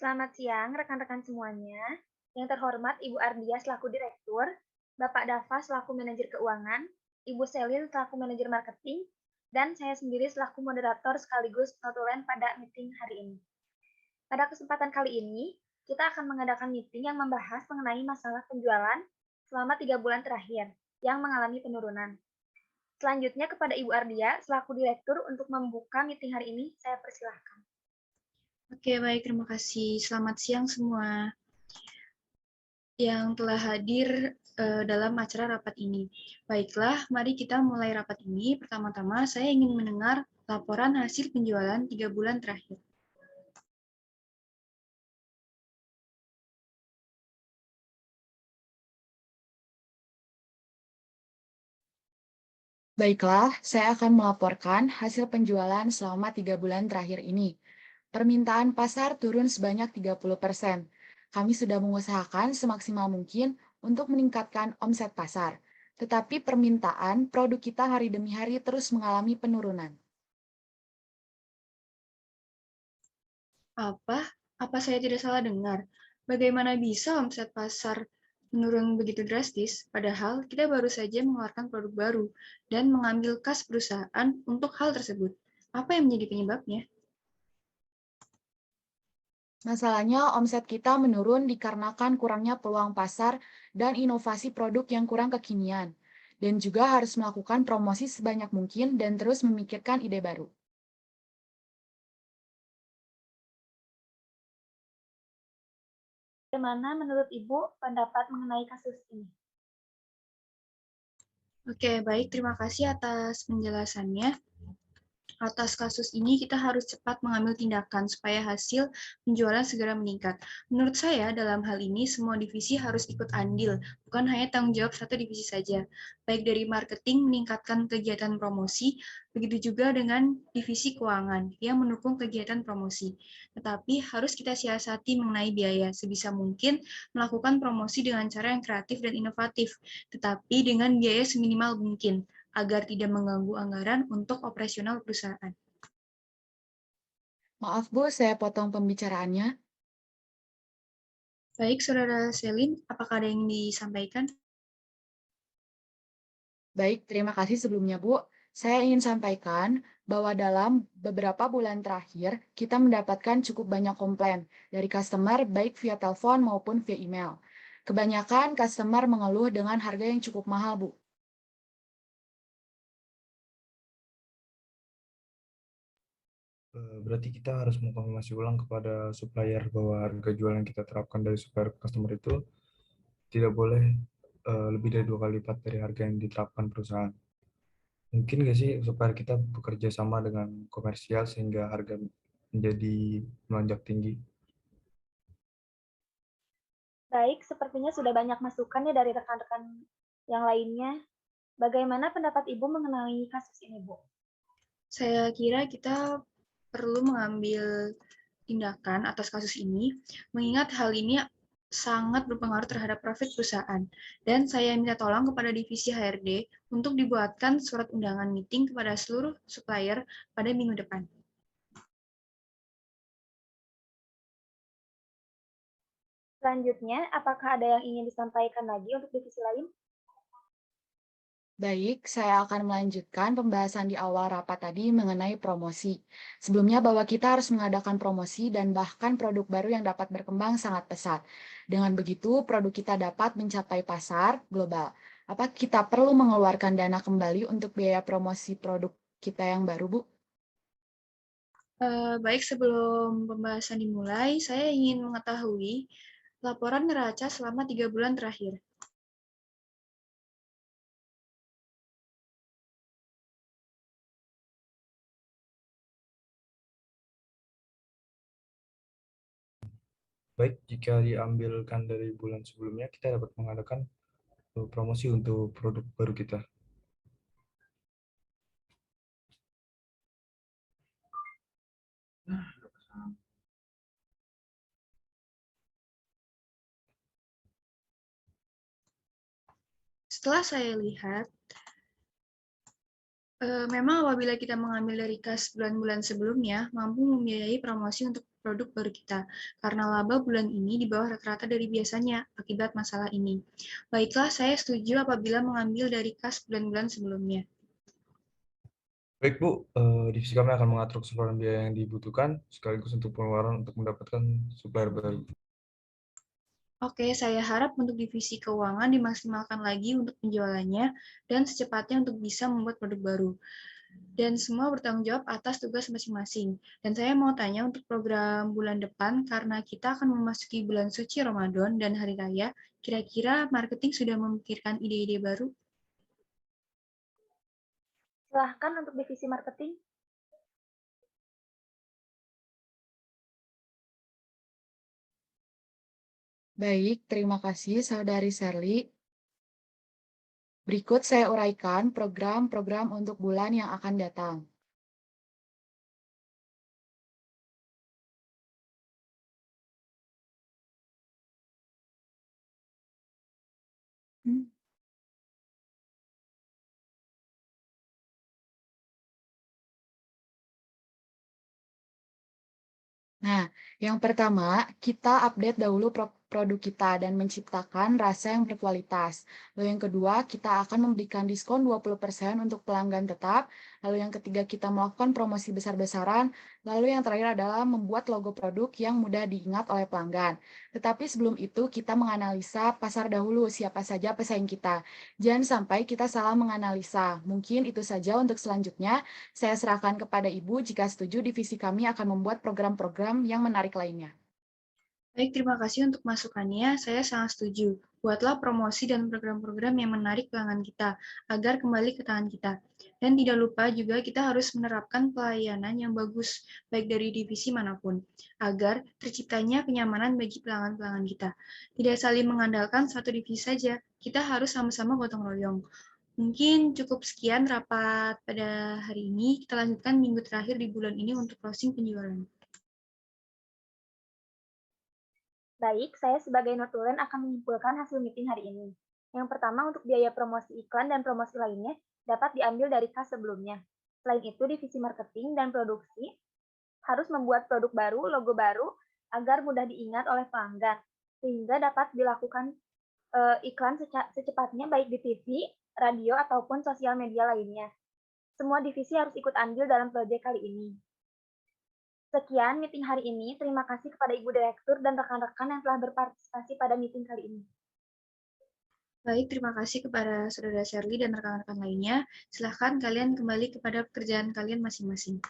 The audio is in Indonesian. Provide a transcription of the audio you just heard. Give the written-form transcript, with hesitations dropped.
Selamat siang, rekan-rekan semuanya. Yang terhormat Ibu Ardia selaku Direktur, Bapak Dava selaku Manajer Keuangan, Ibu Selin selaku Manajer Marketing, dan saya sendiri selaku moderator sekaligus notulen pada meeting hari ini. Pada kesempatan kali ini, kita akan mengadakan meeting yang membahas mengenai masalah penjualan selama 3 bulan terakhir yang mengalami penurunan. Selanjutnya kepada Ibu Ardia selaku Direktur untuk membuka meeting hari ini, saya persilahkan. Oke, baik. Terima kasih. Selamat siang semua yang telah hadir dalam acara rapat ini. Baiklah, mari kita mulai rapat ini. Pertama-tama, saya ingin mendengar laporan hasil penjualan 3 bulan terakhir. Baiklah, saya akan melaporkan hasil penjualan selama 3 bulan terakhir ini. Permintaan pasar turun sebanyak 30%. Kami sudah mengusahakan semaksimal mungkin untuk meningkatkan omset pasar. Tetapi permintaan produk kita hari demi hari terus mengalami penurunan. Apa? Apa saya tidak salah dengar? Bagaimana bisa omset pasar menurun begitu drastis, padahal kita baru saja mengeluarkan produk baru dan mengambil kas perusahaan untuk hal tersebut? Apa yang menjadi penyebabnya? Masalahnya, omset kita menurun dikarenakan kurangnya peluang pasar dan inovasi produk yang kurang kekinian. Dan juga harus melakukan promosi sebanyak mungkin dan terus memikirkan ide baru. Bagaimana menurut Ibu pendapat mengenai kasus ini? Oke, baik. Terima kasih atas penjelasannya. Atas kasus ini, kita harus cepat mengambil tindakan supaya hasil penjualan segera meningkat. Menurut saya, dalam hal ini, semua divisi harus ikut andil, bukan hanya tanggung jawab satu divisi saja. Baik dari marketing meningkatkan kegiatan promosi, begitu juga dengan divisi keuangan yang mendukung kegiatan promosi. Tetapi harus kita siasati mengenai biaya. Sebisa mungkin melakukan promosi dengan cara yang kreatif dan inovatif, tetapi dengan biaya seminimal mungkin agar tidak mengganggu anggaran untuk operasional perusahaan. Maaf Bu, saya potong pembicaraannya. Baik, Saudara Selin, apakah ada yang disampaikan? Baik, terima kasih sebelumnya Bu. Saya ingin sampaikan bahwa dalam beberapa bulan terakhir, kita mendapatkan cukup banyak komplain dari customer baik via telepon maupun via email. Kebanyakan customer mengeluh dengan harga yang cukup mahal, Bu. Berarti kita harus mengkonfirmasi ulang kepada supplier bahwa harga jual yang kita terapkan dari supplier ke customer itu tidak boleh lebih dari 2 kali lipat dari harga yang diterapkan perusahaan. Mungkin nggak sih supplier kita bekerja sama dengan komersial sehingga harga menjadi melonjak tinggi? Baik, sepertinya sudah banyak masukan ya dari rekan-rekan yang lainnya. Bagaimana pendapat Ibu mengenai kasus ini, Bu? Saya kira kita perlu mengambil tindakan atas kasus ini, mengingat hal ini sangat berpengaruh terhadap profit perusahaan. Dan saya minta tolong kepada divisi HRD untuk dibuatkan surat undangan meeting kepada seluruh supplier pada minggu depan. Selanjutnya, apakah ada yang ingin disampaikan lagi untuk divisi lain? Baik, saya akan melanjutkan pembahasan di awal rapat tadi mengenai promosi. Sebelumnya bahwa kita harus mengadakan promosi dan bahkan produk baru yang dapat berkembang sangat pesat. Dengan begitu, produk kita dapat mencapai pasar global. Apa kita perlu mengeluarkan dana kembali untuk biaya promosi produk kita yang baru, Bu? Baik, sebelum pembahasan dimulai, saya ingin mengetahui laporan neraca selama 3 bulan terakhir. Baik, jika diambilkan dari bulan sebelumnya, kita dapat mengadakan promosi untuk produk baru kita. Setelah saya lihat, memang apabila kita mengambil dari kas bulan-bulan sebelumnya, mampu membiayai promosi untuk produk baru kita, karena laba bulan ini di bawah rata-rata dari biasanya akibat masalah ini. Baiklah, saya setuju apabila mengambil dari kas bulan-bulan sebelumnya. Baik Bu, divisi kami akan mengatur keseluruhan biaya yang dibutuhkan sekaligus untuk pengeluaran untuk mendapatkan supplier baru. Oke, saya harap untuk divisi keuangan dimaksimalkan lagi untuk penjualannya dan secepatnya untuk bisa membuat produk baru. Dan semua bertanggung jawab atas tugas masing-masing. Dan saya mau tanya untuk program bulan depan, karena kita akan memasuki bulan suci Ramadan dan Hari Raya, kira-kira marketing sudah memikirkan ide-ide baru? Silahkan untuk divisi marketing. Baik, terima kasih Saudari Sherly. Berikut saya uraikan program-program untuk bulan yang akan datang. Hmm. Nah, yang pertama, kita update dahulu produk kita dan menciptakan rasa yang berkualitas. Lalu yang kedua, kita akan memberikan diskon 20% untuk pelanggan tetap. Lalu yang ketiga, kita melakukan promosi besar-besaran. Lalu yang terakhir adalah membuat logo produk yang mudah diingat oleh pelanggan. Tetapi sebelum itu, kita menganalisa pasar dahulu siapa saja pesaing kita. Jangan sampai kita salah menganalisa. Mungkin itu saja untuk selanjutnya. Saya serahkan kepada Ibu, jika setuju divisi kami akan membuat program-program yang menarik lainnya. Baik, terima kasih untuk masukannya. Saya sangat setuju. Buatlah promosi dan program-program yang menarik pelanggan kita, agar kembali ke tangan kita. Dan tidak lupa juga kita harus menerapkan pelayanan yang bagus, baik dari divisi manapun, agar terciptanya kenyamanan bagi pelanggan-pelanggan kita. Tidak saling mengandalkan satu divisi saja, kita harus sama-sama gotong royong. Mungkin cukup sekian rapat pada hari ini. Kita lanjutkan minggu terakhir di bulan ini untuk closing penjualan. Baik, saya sebagai notulen akan menyimpulkan hasil meeting hari ini. Yang pertama, untuk biaya promosi iklan dan promosi lainnya dapat diambil dari kas sebelumnya. Selain itu, divisi marketing dan produksi harus membuat produk baru, logo baru, agar mudah diingat oleh pelanggan, sehingga dapat dilakukan iklan secepatnya baik di TV, radio, ataupun sosial media lainnya. Semua divisi harus ikut andil dalam proyek kali ini. Sekian meeting hari ini. Terima kasih kepada Ibu Direktur dan rekan-rekan yang telah berpartisipasi pada meeting kali ini. Baik, terima kasih kepada Saudara Sherly dan rekan-rekan lainnya. Silahkan kalian kembali kepada pekerjaan kalian masing-masing.